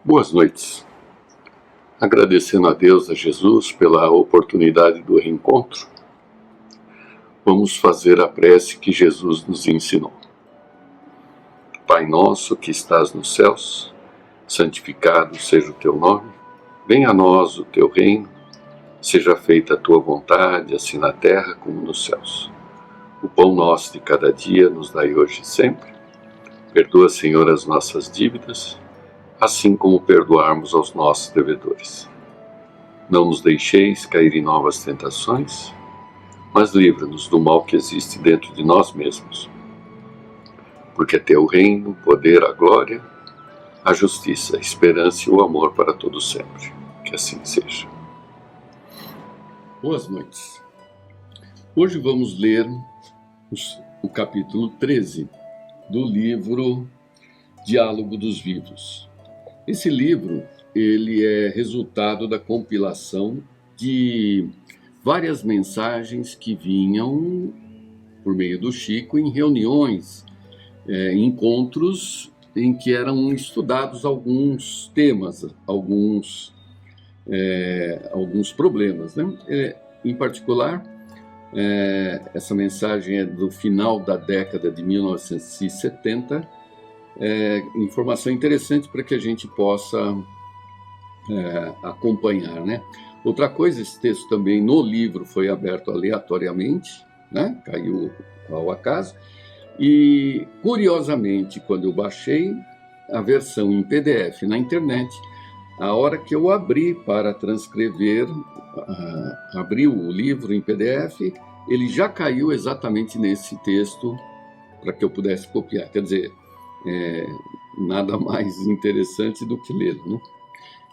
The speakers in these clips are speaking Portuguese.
Boas noites. Agradecendo a Deus, a Jesus, pela oportunidade do reencontro, vamos fazer a prece que Jesus nos ensinou. Pai nosso que estás nos céus, santificado seja o teu nome, venha a nós o teu reino, seja feita a tua vontade, assim na terra como nos céus. O pão nosso de cada dia nos dai hoje e sempre. Perdoa, Senhor, as nossas dívidas, assim como perdoarmos aos nossos devedores. Não nos deixeis cair em novas tentações, mas livra-nos do mal que existe dentro de nós mesmos. Porque é teu reino, o poder, a glória, a justiça, a esperança e o amor para todos sempre. Que assim seja. Boas noites. Hoje vamos ler o capítulo 13 do livro Diálogo dos Vivos. Esse livro, ele é resultado da compilação de várias mensagens que vinham por meio do Chico em reuniões, encontros em que eram estudados alguns temas, alguns problemas, né? Em particular, essa mensagem é do final da década de 1970, informação interessante para que a gente possa acompanhar, né? Outra coisa, esse texto também no livro foi aberto aleatoriamente, né? Caiu ao acaso, e curiosamente, quando eu baixei a versão em PDF na internet, a hora que eu abri para transcrever, abri o livro em PDF, ele já caiu exatamente nesse texto para que eu pudesse copiar. Quer dizer, nada mais interessante do que lê-lo, né?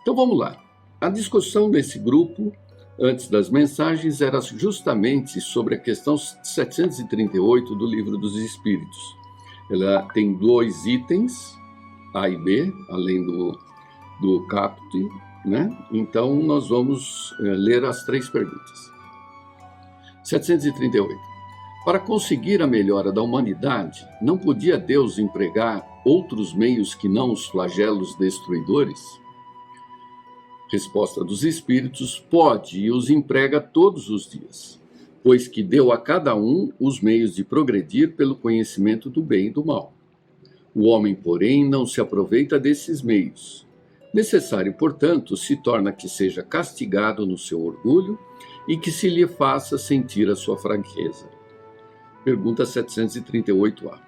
Então vamos lá. A discussão nesse grupo, antes das mensagens, era justamente sobre a questão 738 do Livro dos Espíritos. Ela tem 2 itens, A e B, além do caput, né? Então nós vamos ler as 3 perguntas. 738. Para conseguir a melhora da humanidade, não podia Deus empregar outros meios que não os flagelos destruidores? Resposta dos Espíritos: pode e os emprega todos os dias, pois que deu a cada um os meios de progredir pelo conhecimento do bem e do mal. O homem, porém, não se aproveita desses meios. Necessário, portanto, se torna que seja castigado no seu orgulho e que se lhe faça sentir a sua fraqueza. Pergunta 738A.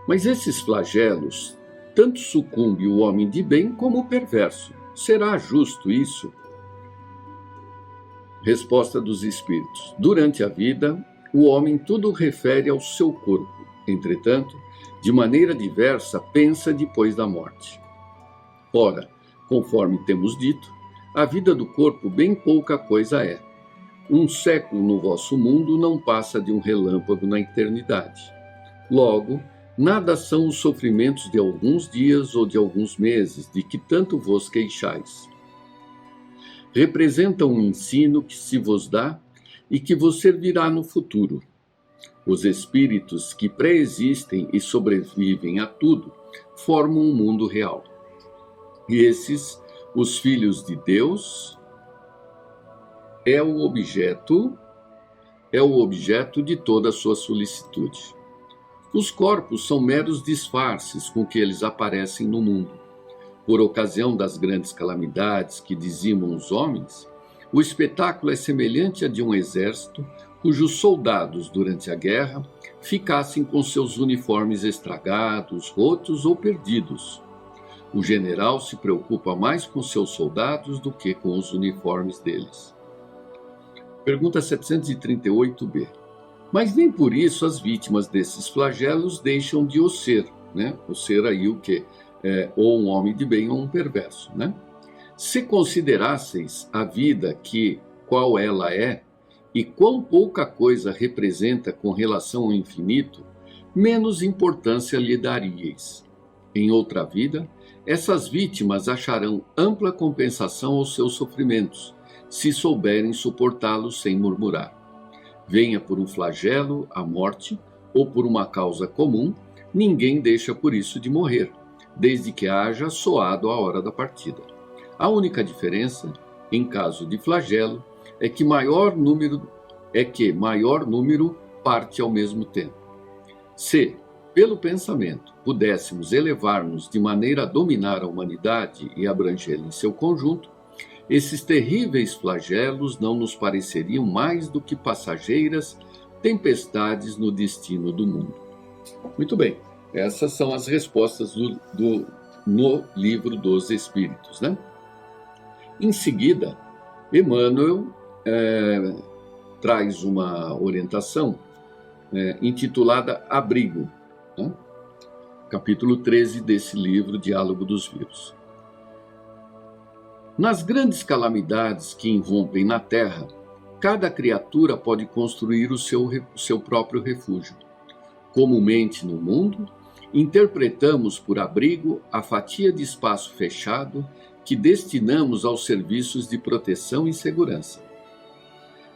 Mas esses flagelos, tanto sucumbe o homem de bem como o perverso. Será justo isso? Resposta dos Espíritos. Durante a vida, o homem tudo refere ao seu corpo. Entretanto, de maneira diversa, pensa depois da morte. Ora, conforme temos dito, a vida do corpo bem pouca coisa é. 1 século no vosso mundo não passa de um relâmpago na eternidade. Logo, nada são os sofrimentos de alguns dias ou de alguns meses, de que tanto vos queixais. Representam um ensino que se vos dá e que vos servirá no futuro. Os espíritos que pré-existem e sobrevivem a tudo formam um mundo real. E esses, os filhos de Deus, é o objeto de toda a sua solicitude. Os corpos são meros disfarces com que eles aparecem no mundo. Por ocasião das grandes calamidades que dizimam os homens, o espetáculo é semelhante a de um exército cujos soldados, durante a guerra, ficassem com seus uniformes estragados, rotos ou perdidos. O general se preocupa mais com seus soldados do que com os uniformes deles. Pergunta 738b. Mas nem por isso as vítimas desses flagelos deixam de o ser, né? O ser aí o quê? Ou um homem de bem ou um perverso, né? Se considerasseis a vida qual ela é, e quão pouca coisa representa com relação ao infinito, menos importância lhe daríeis. Em outra vida, essas vítimas acharão ampla compensação aos seus sofrimentos, se souberem suportá-los sem murmurar. Venha por um flagelo, a morte, ou por uma causa comum, ninguém deixa por isso de morrer, desde que haja soado a hora da partida. A única diferença, em caso de flagelo, é que maior número parte ao mesmo tempo. Se, pelo pensamento, pudéssemos elevar-nos de maneira a dominar a humanidade e abrangê-la em seu conjunto, esses terríveis flagelos não nos pareceriam mais do que passageiras tempestades no destino do mundo. Muito bem, essas são as respostas no livro dos Espíritos, né? Em seguida, Emmanuel traz uma orientação intitulada Abrigo, né? Capítulo 13 desse livro, Diálogo dos Vivos. Nas grandes calamidades que irrompem na terra, cada criatura pode construir o seu próprio refúgio. Comumente no mundo, interpretamos por abrigo a fatia de espaço fechado que destinamos aos serviços de proteção e segurança.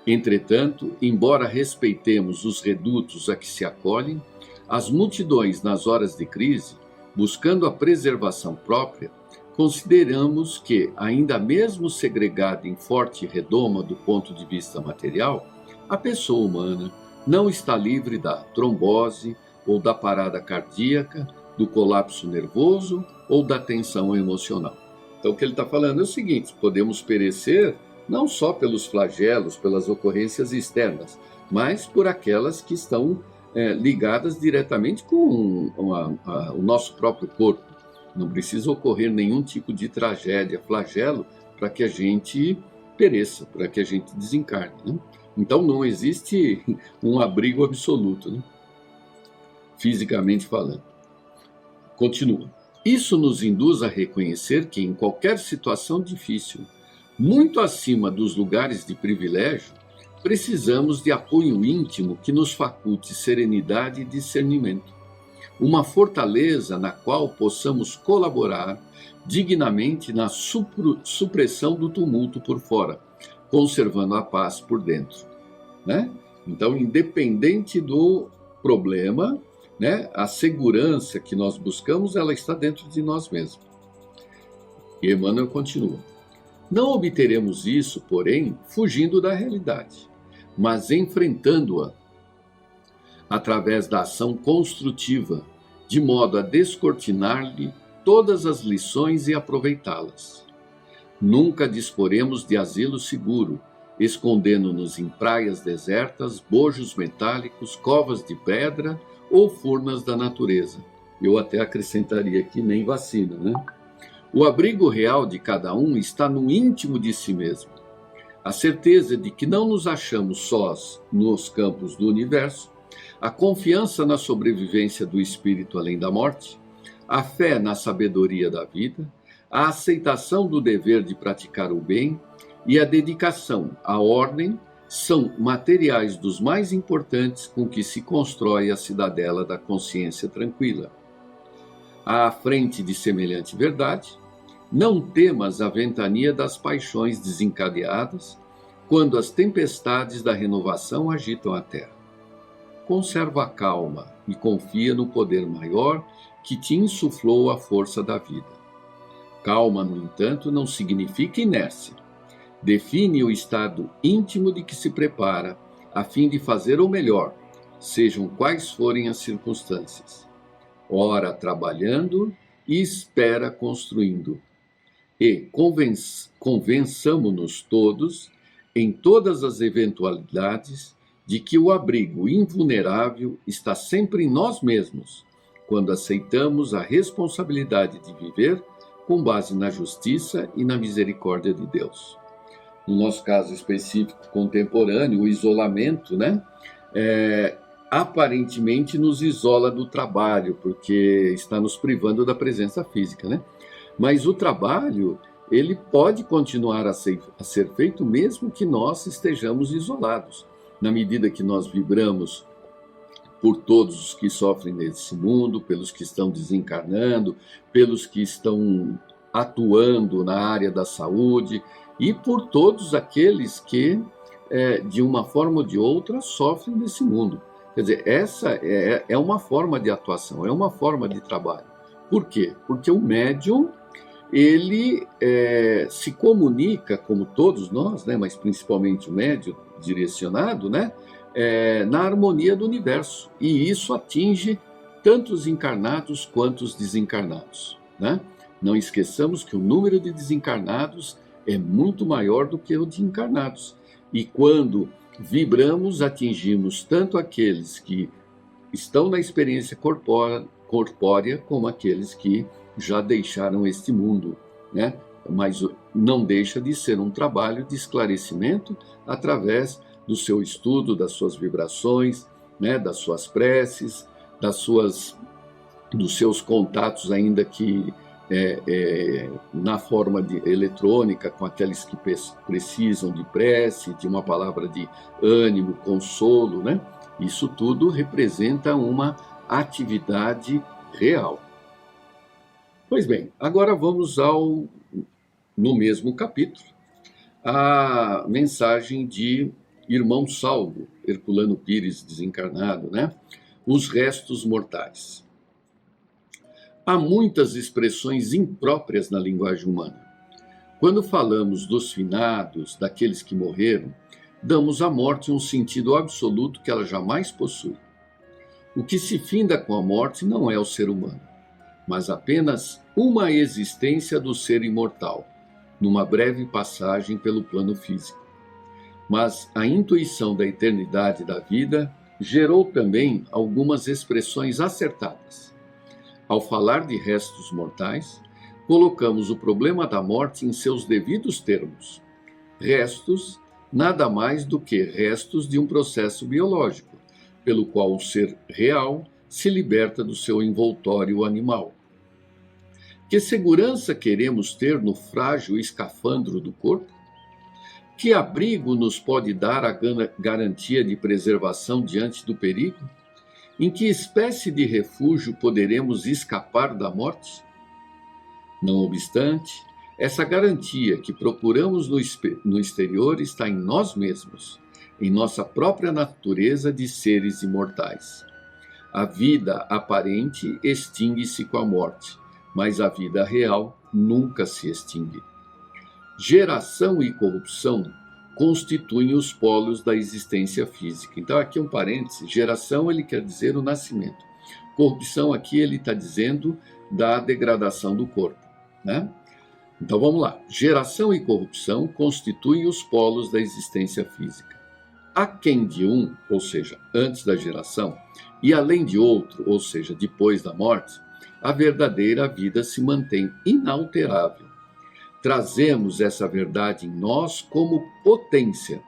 Entretanto, embora respeitemos os redutos a que se acolhem, as multidões nas horas de crise, buscando a preservação própria, consideramos que, ainda mesmo segregada em forte redoma do ponto de vista material, a pessoa humana não está livre da trombose ou da parada cardíaca, do colapso nervoso ou da tensão emocional. Então, o que ele está falando é o seguinte: podemos perecer não só pelos flagelos, pelas ocorrências externas, mas por aquelas que estão ligadas diretamente com o nosso próprio corpo. Não precisa ocorrer nenhum tipo de tragédia, flagelo, para que a gente pereça, para que a gente desencarne, né? Então não existe um abrigo absoluto, né? Fisicamente falando. Continua. Isso nos induz a reconhecer que em qualquer situação difícil, muito acima dos lugares de privilégio, precisamos de apoio íntimo que nos faculte serenidade e discernimento. Uma fortaleza na qual possamos colaborar dignamente na supressão do tumulto por fora, conservando a paz por dentro, né? Então, independente do problema, né, a segurança que nós buscamos, ela está dentro de nós mesmos. E Emmanuel continua. Não obteremos isso, porém, fugindo da realidade, mas enfrentando-a através da ação construtiva, de modo a descortinar-lhe todas as lições e aproveitá-las. Nunca disporemos de asilo seguro, escondendo-nos em praias desertas, bojos metálicos, covas de pedra ou furnas da natureza. Eu até acrescentaria aqui, nem vacina, né? O abrigo real de cada um está no íntimo de si mesmo. A certeza de que não nos achamos sós nos campos do universo, a confiança na sobrevivência do espírito além da morte, a fé na sabedoria da vida, a aceitação do dever de praticar o bem e a dedicação à ordem são materiais dos mais importantes com que se constrói a cidadela da consciência tranquila. À frente de semelhante verdade, não temas a ventania das paixões desencadeadas quando as tempestades da renovação agitam a terra. Conserva a calma e confia no poder maior que te insuflou a força da vida. Calma, no entanto, não significa inércia. Define o estado íntimo de que se prepara a fim de fazer o melhor, sejam quais forem as circunstâncias. Ora trabalhando e espera construindo. E convençamo-nos todos, em todas as eventualidades, de que o abrigo invulnerável está sempre em nós mesmos, quando aceitamos a responsabilidade de viver com base na justiça e na misericórdia de Deus. No nosso caso específico contemporâneo, o isolamento, né, aparentemente nos isola do trabalho, porque está nos privando da presença física, né? Mas o trabalho, ele pode continuar a ser feito mesmo que nós estejamos isolados. Na medida que nós vibramos por todos os que sofrem nesse mundo, pelos que estão desencarnando, pelos que estão atuando na área da saúde e por todos aqueles que, de uma forma ou de outra, sofrem nesse mundo. Quer dizer, essa é uma forma de atuação, é uma forma de trabalho. Por quê? Porque o médium, ele se comunica, como todos nós, né, mas principalmente o médium direcionado, né, na harmonia do universo. E isso atinge tanto os encarnados quanto os desencarnados, né? Não esqueçamos que o número de desencarnados é muito maior do que o de encarnados. E quando vibramos, atingimos tanto aqueles que estão na experiência corpórea como aqueles que já deixaram este mundo, né? Mas não deixa de ser um trabalho de esclarecimento através do seu estudo, das suas vibrações, né? Das suas preces, dos seus contatos, ainda que na forma eletrônica, com aqueles que precisam de prece, de uma palavra de ânimo, consolo, né? Isso tudo representa uma atividade real. Pois bem, agora vamos no mesmo capítulo, a mensagem de Irmão Salvo, Herculano Pires, desencarnado, né? Os restos mortais. Há muitas expressões impróprias na linguagem humana. Quando falamos dos finados, daqueles que morreram, damos à morte um sentido absoluto que ela jamais possui. O que se finda com a morte não é o ser humano, mas apenas uma existência do ser imortal, numa breve passagem pelo plano físico. Mas a intuição da eternidade da vida gerou também algumas expressões acertadas. Ao falar de restos mortais, colocamos o problema da morte em seus devidos termos. Restos, nada mais do que restos de um processo biológico, pelo qual o ser real se liberta do seu envoltório animal. Que segurança queremos ter no frágil escafandro do corpo? Que abrigo nos pode dar a garantia de preservação diante do perigo? Em que espécie de refúgio poderemos escapar da morte? Não obstante, essa garantia que procuramos no exterior está em nós mesmos, em nossa própria natureza de seres imortais. A vida aparente extingue-se com a morte, mas a vida real nunca se extingue. Geração e corrupção constituem os polos da existência física. Então, aqui um parêntese: geração, ele quer dizer o nascimento. Corrupção, aqui ele está dizendo da degradação do corpo, né? Então, vamos lá. Geração e corrupção constituem os polos da existência física. Aquém de um, ou seja, antes da geração, e além de outro, ou seja, depois da morte, a verdadeira vida se mantém inalterável. Trazemos essa verdade em nós como potência,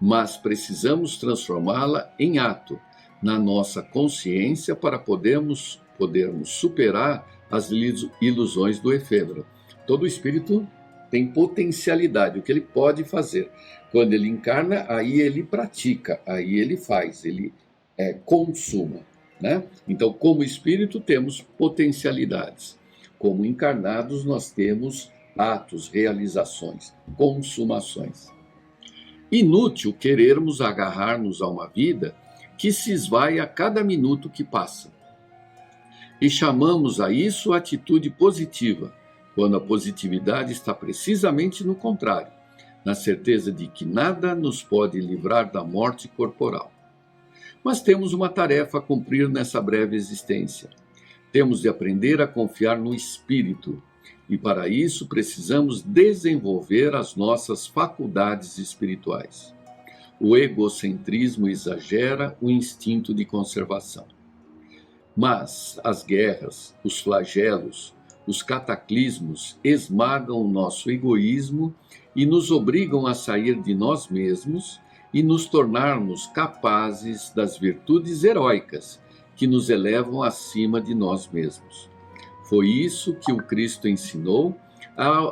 mas precisamos transformá-la em ato, na nossa consciência, para podermos superar as ilusões do efêmero. Todo espírito tem potencialidade, o que ele pode fazer. Quando ele encarna, aí ele pratica, aí ele faz, ele consuma, né? Então, como espírito, temos potencialidades. Como encarnados, nós temos atos, realizações, consumações. Inútil querermos agarrar-nos a uma vida que se esvai a cada minuto que passa. E chamamos a isso atitude positiva, quando a positividade está precisamente no contrário, na certeza de que nada nos pode livrar da morte corporal. Mas temos uma tarefa a cumprir nessa breve existência. Temos de aprender a confiar no espírito, e para isso precisamos desenvolver as nossas faculdades espirituais. O egocentrismo exagera o instinto de conservação. Mas as guerras, os flagelos, os cataclismos esmagam o nosso egoísmo e nos obrigam a sair de nós mesmos e nos tornarmos capazes das virtudes heróicas que nos elevam acima de nós mesmos. Foi isso que o Cristo ensinou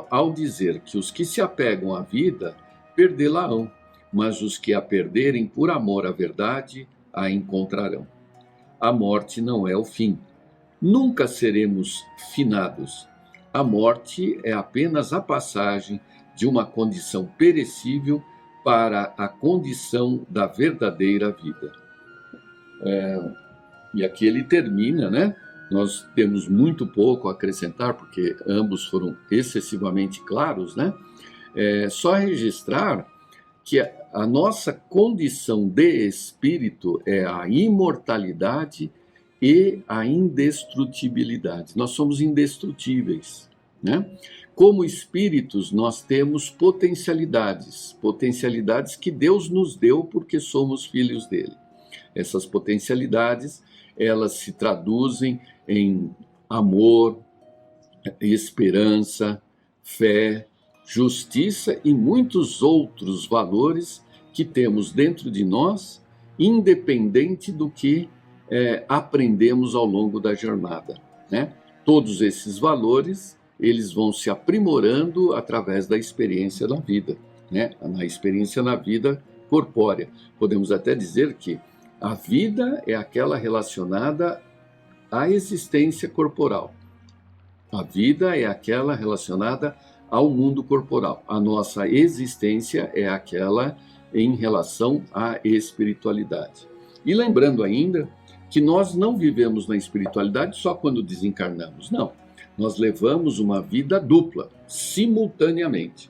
ao dizer que os que se apegam à vida perdê-la-ão, mas os que a perderem por amor à verdade a encontrarão. A morte não é o fim. Nunca seremos finados. A morte é apenas a passagem de uma condição perecível para a condição da verdadeira vida. E aqui ele termina, né, nós temos muito pouco a acrescentar, porque ambos foram excessivamente claros, né? Só registrar que a nossa condição de espírito é a imortalidade e a indestrutibilidade. Nós somos indestrutíveis, né? Como espíritos, nós temos potencialidades que Deus nos deu porque somos filhos dele. Essas potencialidades, elas se traduzem em amor, esperança, fé, justiça e muitos outros valores que temos dentro de nós, independente do que aprendemos ao longo da jornada, né? Todos esses valores, eles vão se aprimorando através da experiência na vida, né? Na experiência na vida corpórea. Podemos até dizer que a vida é aquela relacionada à existência corporal. A vida é aquela relacionada ao mundo corporal. A nossa existência é aquela em relação à espiritualidade. E lembrando ainda que nós não vivemos na espiritualidade só quando desencarnamos, não. Nós levamos uma vida dupla, simultaneamente.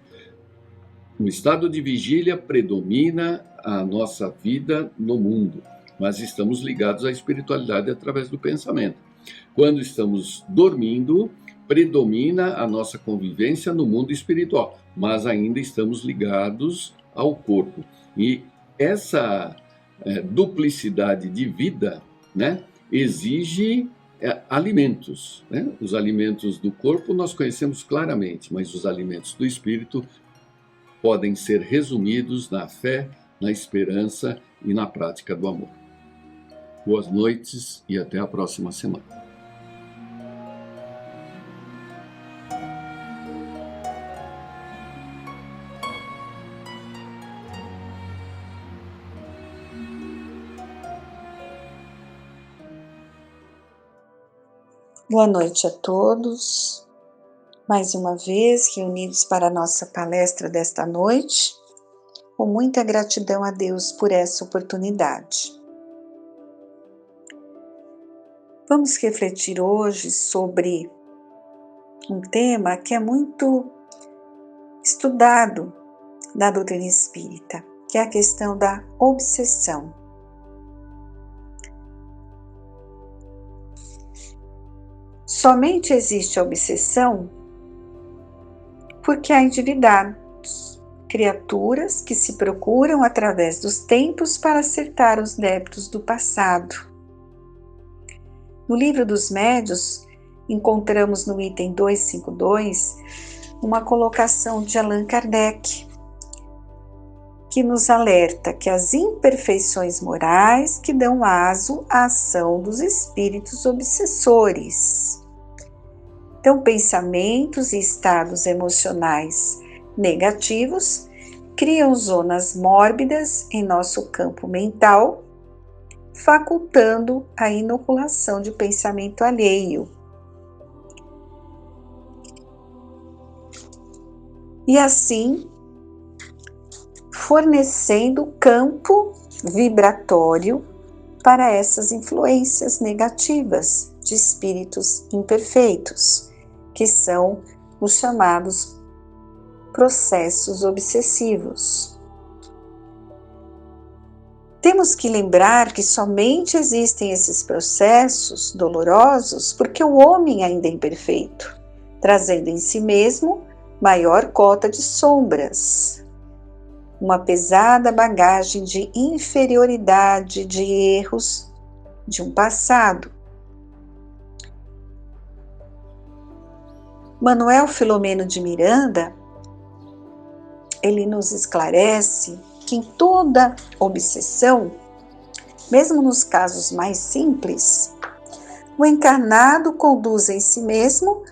No estado de vigília predomina a nossa vida no mundo, mas estamos ligados à espiritualidade através do pensamento. Quando estamos dormindo, predomina a nossa convivência no mundo espiritual, mas ainda estamos ligados ao corpo. E essa duplicidade de vida, né, exige alimentos, né? Os alimentos do corpo nós conhecemos claramente, mas os alimentos do espírito podem ser resumidos na fé, na esperança e na prática do amor. Boas noites e até a próxima semana. Boa noite a todos, mais uma vez reunidos para a nossa palestra desta noite, com muita gratidão a Deus por essa oportunidade. Vamos refletir hoje sobre um tema que é muito estudado na doutrina espírita, que é a questão da obsessão. Somente existe a obsessão porque há endividados, criaturas que se procuram através dos tempos para acertar os débitos do passado. No Livro dos Médiuns, encontramos no item 252 uma colocação de Allan Kardec, que nos alerta que as imperfeições morais que dão aso à ação dos espíritos obsessores. Então, pensamentos e estados emocionais negativos criam zonas mórbidas em nosso campo mental, facultando a inoculação de pensamento alheio. E assim, fornecendo campo vibratório para essas influências negativas de espíritos imperfeitos, que são os chamados processos obsessivos. Temos que lembrar que somente existem esses processos dolorosos porque o homem ainda é imperfeito, trazendo em si mesmo maior cota de sombras, uma pesada bagagem de inferioridade, de erros de um passado. Manuel Filomeno de Miranda, ele nos esclarece que em toda obsessão, mesmo nos casos mais simples, o encarnado conduz em si mesmo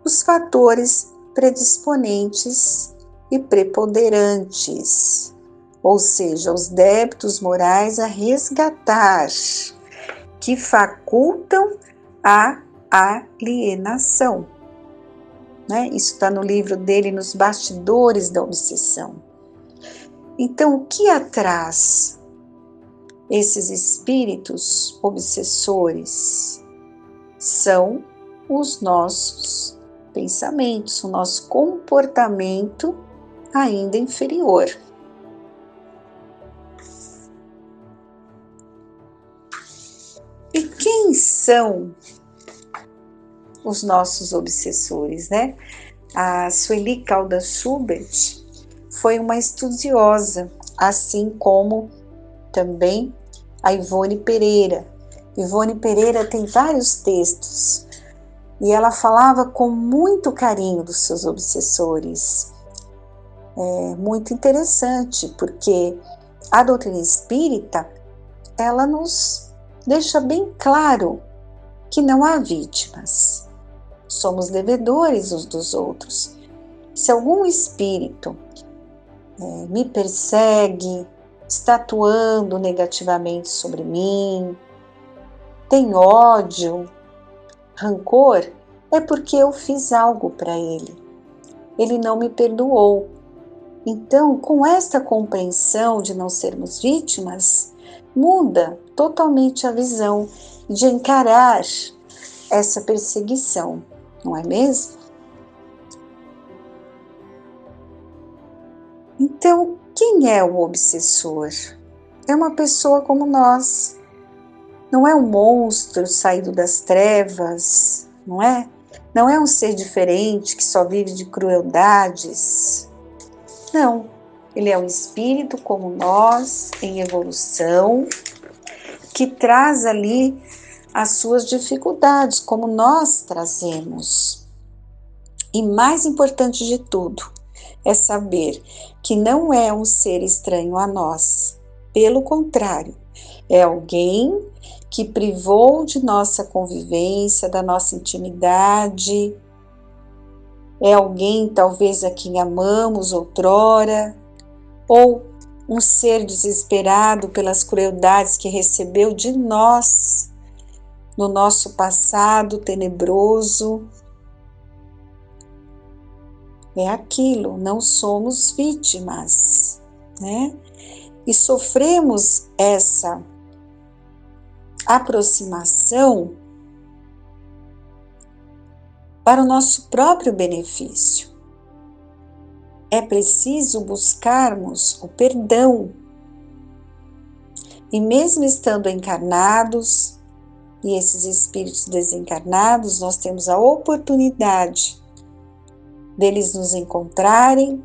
os fatores predisponentes e preponderantes, ou seja, os débitos morais a resgatar, que facultam a alienação. Isso está no livro dele, Nos Bastidores da Obsessão. Então, o que atraz esses espíritos obsessores? são os nossos pensamentos, o nosso comportamento ainda inferior. E quem são os nossos obsessores, né? A Sueli Caldas Schubert foi uma estudiosa, assim como também a Ivone Pereira. Ivone Pereira tem vários textos e ela falava com muito carinho dos seus obsessores. É muito interessante, porque a doutrina espírita, ela nos deixa bem claro que não há vítimas. Somos devedores uns dos outros. Se algum espírito me persegue, está atuando negativamente sobre mim, tem ódio, rancor, é porque eu fiz algo para ele. Ele não me perdoou. Então, com esta compreensão de não sermos vítimas, muda totalmente a visão de encarar essa perseguição, não é mesmo? Então, quem é o obsessor? É uma pessoa como nós. Não é um monstro saído das trevas, não é? Não é um ser diferente que só vive de crueldades. Não, ele é um espírito como nós, em evolução, que traz ali as suas dificuldades, como nós trazemos. E mais importante de tudo, é saber que não é um ser estranho a nós. Pelo contrário, é alguém que privou de nossa convivência, da nossa intimidade. É alguém talvez a quem amamos outrora, ou um ser desesperado pelas crueldades que recebeu de nós no nosso passado tenebroso. É aquilo, não somos vítimas, né? E sofremos essa aproximação para o nosso próprio benefício. É preciso buscarmos o perdão. E mesmo estando encarnados, e esses espíritos desencarnados, nós temos a oportunidade deles nos encontrarem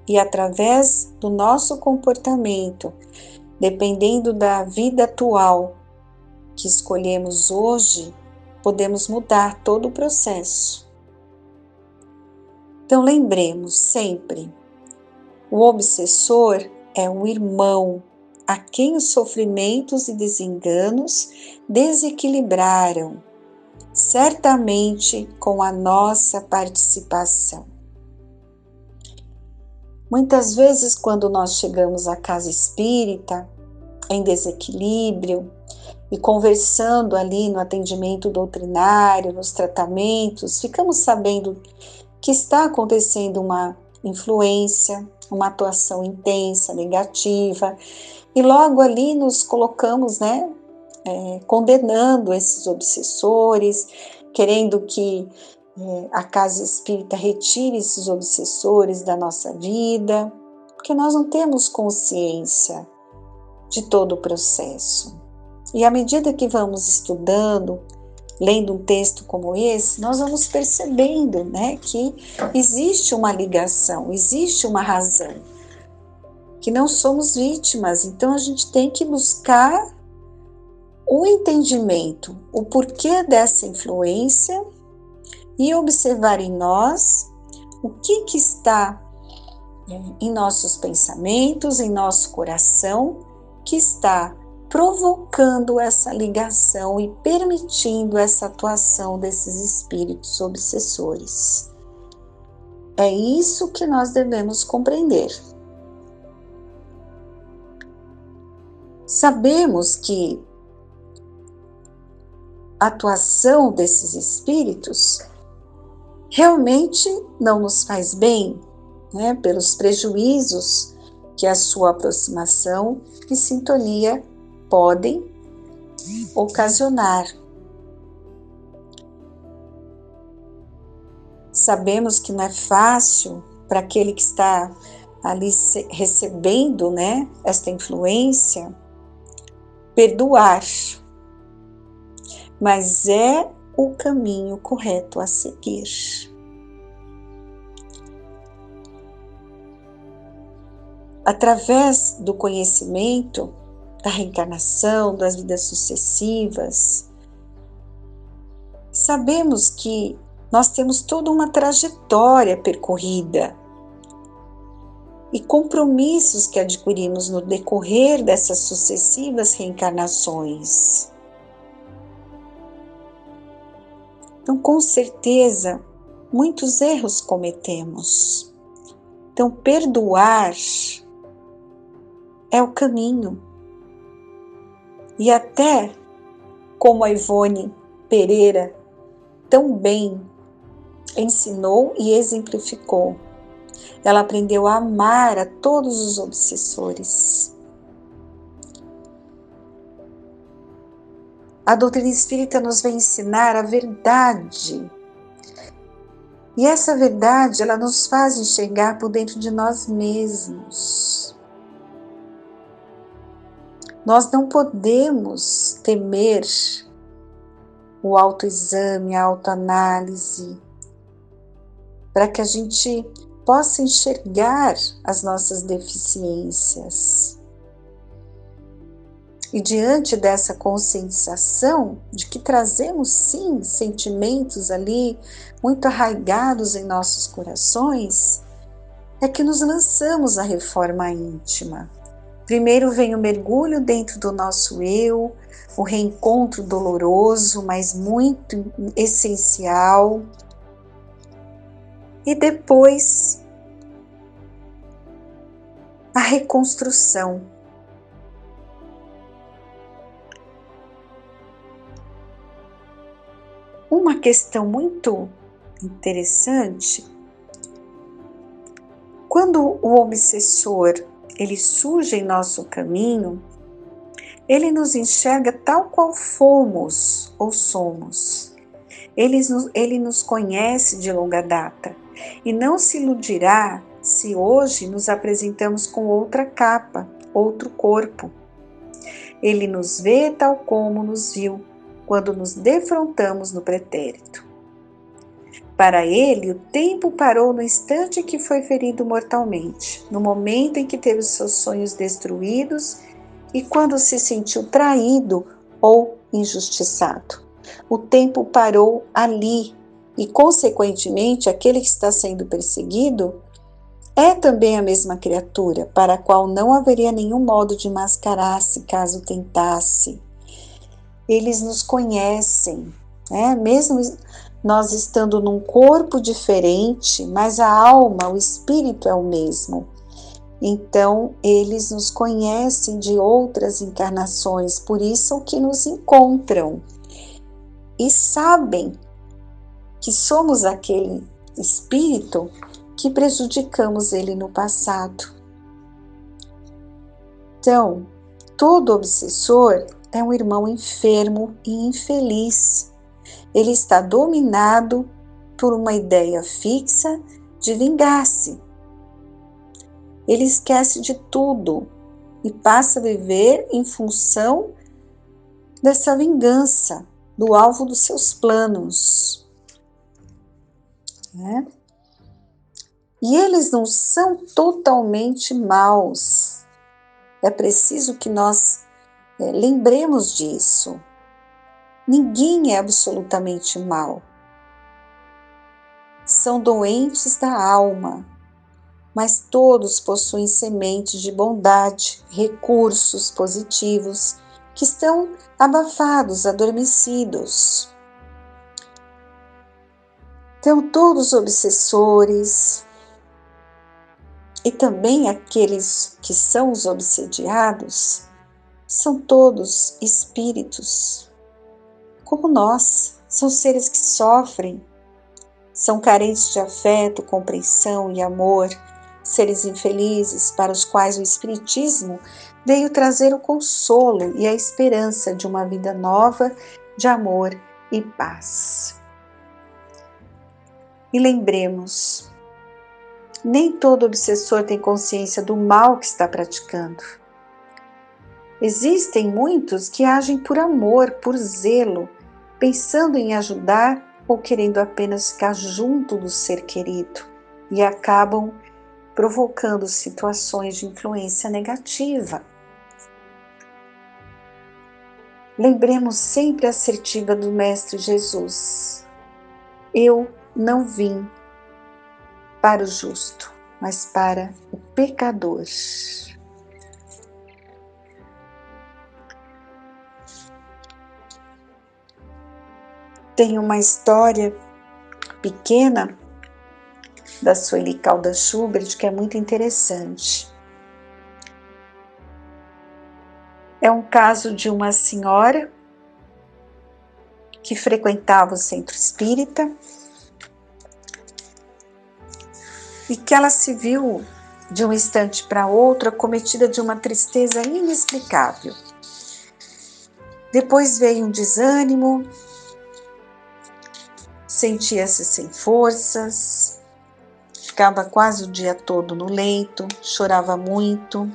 e através do nosso comportamento, dependendo da vida atual que escolhemos hoje, podemos mudar todo o processo. Então lembremos sempre, o obsessor é um irmão a quem os sofrimentos e desenganos desequilibraram, certamente com a nossa participação. Muitas vezes, quando nós chegamos à casa espírita, em desequilíbrio, e conversando ali no atendimento doutrinário, nos tratamentos, ficamos sabendo que está acontecendo uma influência, uma atuação intensa, negativa, e logo ali nos colocamos, condenando esses obsessores, querendo que a casa espírita retire esses obsessores da nossa vida, porque nós não temos consciência de todo o processo. E à medida que vamos estudando, lendo um texto como esse, nós vamos percebendo, que existe uma ligação, existe uma razão, que não somos vítimas. Então a gente tem que buscar o entendimento, o porquê dessa influência e observar em nós o que está em nossos pensamentos, em nosso coração, que está provocando essa ligação e permitindo essa atuação desses espíritos obsessores. É isso que nós devemos compreender. Sabemos que a atuação desses espíritos realmente não nos faz bem, pelos prejuízos que a sua aproximação e sintonia podem ocasionar. Sabemos que não é fácil para aquele que está ali recebendo, né, esta influência, perdoar, mas é o caminho correto a seguir. Através do conhecimento da reencarnação, das vidas sucessivas, sabemos que nós temos toda uma trajetória percorrida e compromissos que adquirimos no decorrer dessas sucessivas reencarnações. Então, com certeza, muitos erros cometemos. Então, perdoar é o caminho. E até como a Ivone Pereira tão bem ensinou e exemplificou, ela aprendeu a amar a todos os obsessores. A doutrina espírita nos vem ensinar a verdade. E essa verdade, ela nos faz enxergar por dentro de nós mesmos. Nós não podemos temer o autoexame, a autoanálise, para que a gente possa enxergar as nossas deficiências. E diante dessa conscientização de que trazemos sim sentimentos ali muito arraigados em nossos corações, é que nos lançamos à reforma íntima. Primeiro vem o mergulho dentro do nosso eu, o reencontro doloroso, mas muito essencial. E depois a reconstrução. Uma questão muito interessante, quando o obsessor ele surge em nosso caminho, ele nos enxerga tal qual fomos ou somos. Ele nos conhece de longa data e não se iludirá se hoje nos apresentamos com outra capa, outro corpo. Ele nos vê tal como nos viu quando nos defrontamos no pretérito. Para ele, o tempo parou no instante em que foi ferido mortalmente, no momento em que teve os seus sonhos destruídos e quando se sentiu traído ou injustiçado. O tempo parou ali e, consequentemente, aquele que está sendo perseguido é também a mesma criatura, para a qual não haveria nenhum modo de mascarar-se caso tentasse. Eles nos conhecem, né? Mesmo nós estando num corpo diferente, mas a alma, o espírito é o mesmo. Então, eles nos conhecem de outras encarnações, por isso que nos encontram. E sabem que somos aquele espírito que prejudicamos ele no passado. Então, todo obsessor é um irmão enfermo e infeliz. Ele está dominado por uma ideia fixa de vingar-se. Ele esquece de tudo e passa a viver em função dessa vingança, do alvo dos seus planos. Né? E eles não são totalmente maus. É preciso que nós lembremos disso. Ninguém é absolutamente mau. São doentes da alma, mas todos possuem sementes de bondade, recursos positivos que estão abafados, adormecidos. Então, todos os obsessores e também aqueles que são os obsediados são todos espíritos, como nós, são seres que sofrem, são carentes de afeto, compreensão e amor, seres infelizes para os quais o Espiritismo veio trazer o consolo e a esperança de uma vida nova de amor e paz. E lembremos, nem todo obsessor tem consciência do mal que está praticando. Existem muitos que agem por amor, por zelo, pensando em ajudar ou querendo apenas ficar junto do ser querido e acabam provocando situações de influência negativa. Lembremos sempre a assertiva do Mestre Jesus: eu não vim para o justo, mas para o pecador. Tem uma história pequena da Sueli Caldas Schubert que é muito interessante. É um caso de uma senhora que frequentava o centro espírita e que ela se viu de um instante para outro acometida de uma tristeza inexplicável. Depois veio um desânimo, sentia-se sem forças, ficava quase o dia todo no leito, chorava muito.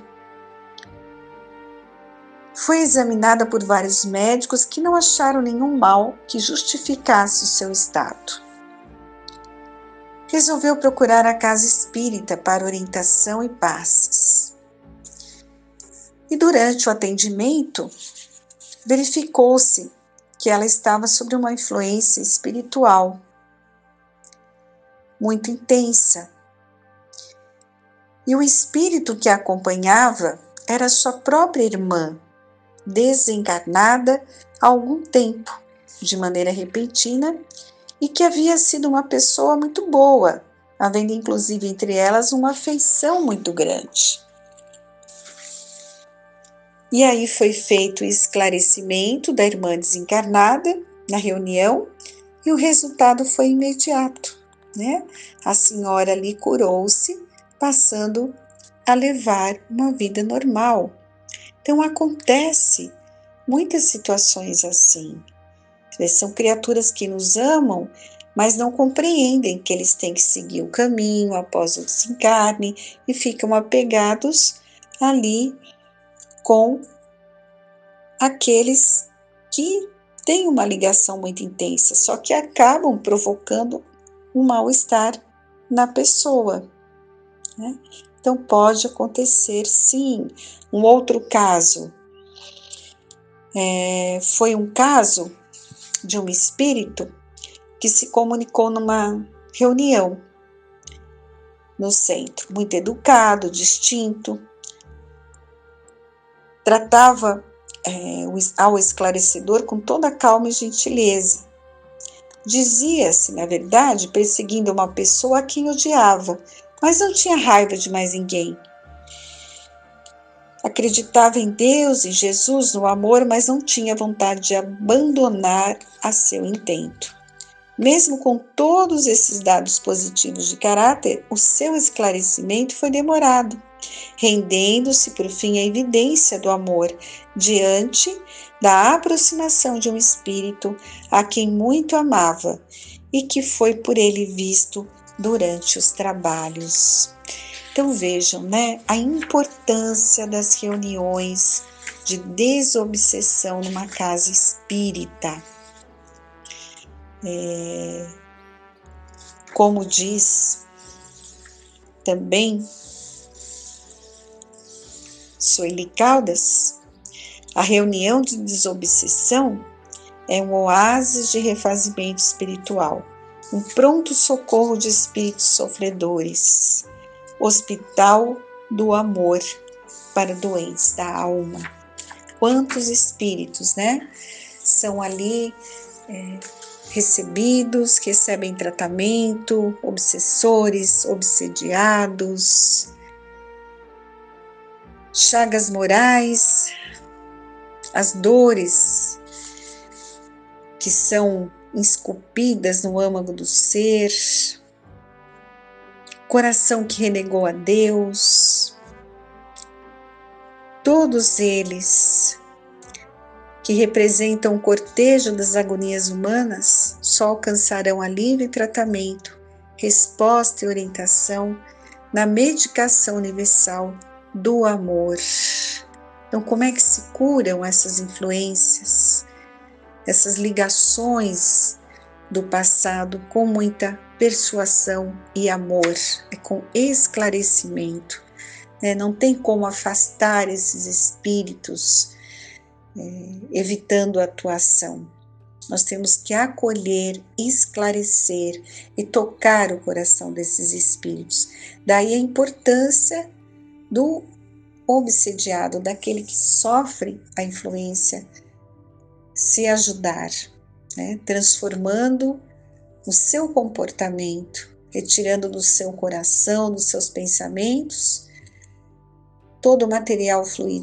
Foi examinada por vários médicos que não acharam nenhum mal que justificasse o seu estado. Resolveu procurar a casa espírita para orientação e passes. E durante o atendimento, verificou-se que ela estava sob uma influência espiritual muito intensa. E o espírito que a acompanhava era sua própria irmã, desencarnada há algum tempo, de maneira repentina, e que havia sido uma pessoa muito boa, havendo inclusive entre elas uma afeição muito grande. E aí foi feito o esclarecimento da irmã desencarnada na reunião e o resultado foi imediato, né? A senhora ali curou-se, passando a levar uma vida normal. Então acontece muitas situações assim. São criaturas que nos amam, mas não compreendem que eles têm que seguir o caminho após o desencarne e ficam apegados ali com aqueles que têm uma ligação muito intensa, só que acabam provocando um mal-estar na pessoa, né? Então pode acontecer sim. Um outro caso foi um caso de um espírito que se comunicou numa reunião no centro, muito educado, distinto, tratava ao esclarecedor com toda a calma e gentileza. Dizia-se, na verdade, perseguindo uma pessoa a quem odiava, mas não tinha raiva de mais ninguém. Acreditava em Deus, em Jesus, no amor, mas não tinha vontade de abandonar a seu intento. Mesmo com todos esses dados positivos de caráter, o seu esclarecimento foi demorado, rendendo-se por fim à evidência do amor diante da aproximação de um espírito a quem muito amava e que foi por ele visto durante os trabalhos. Então vejam, né, a importância das reuniões de desobsessão numa casa espírita. Como diz também Sueli Caldas, a reunião de desobsessão é um oásis de refazimento espiritual, um pronto socorro de espíritos sofredores, hospital do amor para doentes da alma. Quantos espíritos, né, são ali recebidos, recebem tratamento, obsessores, obsediados, chagas morais, as dores que são esculpidas no âmago do ser, coração que renegou a Deus, todos eles que representam o cortejo das agonias humanas só alcançarão alívio e tratamento resposta e orientação na medicação universal do amor. Então, como é que se curam essas influências, essas ligações do passado com muita persuasão e amor, com esclarecimento. Não tem como afastar esses espíritos, evitando a atuação. Nós temos que acolher, esclarecer e tocar o coração desses espíritos. Daí a importância do obsediado, daquele que sofre a influência, se ajudar, transformando o seu comportamento, retirando do seu coração, dos seus pensamentos, todo o material fluídico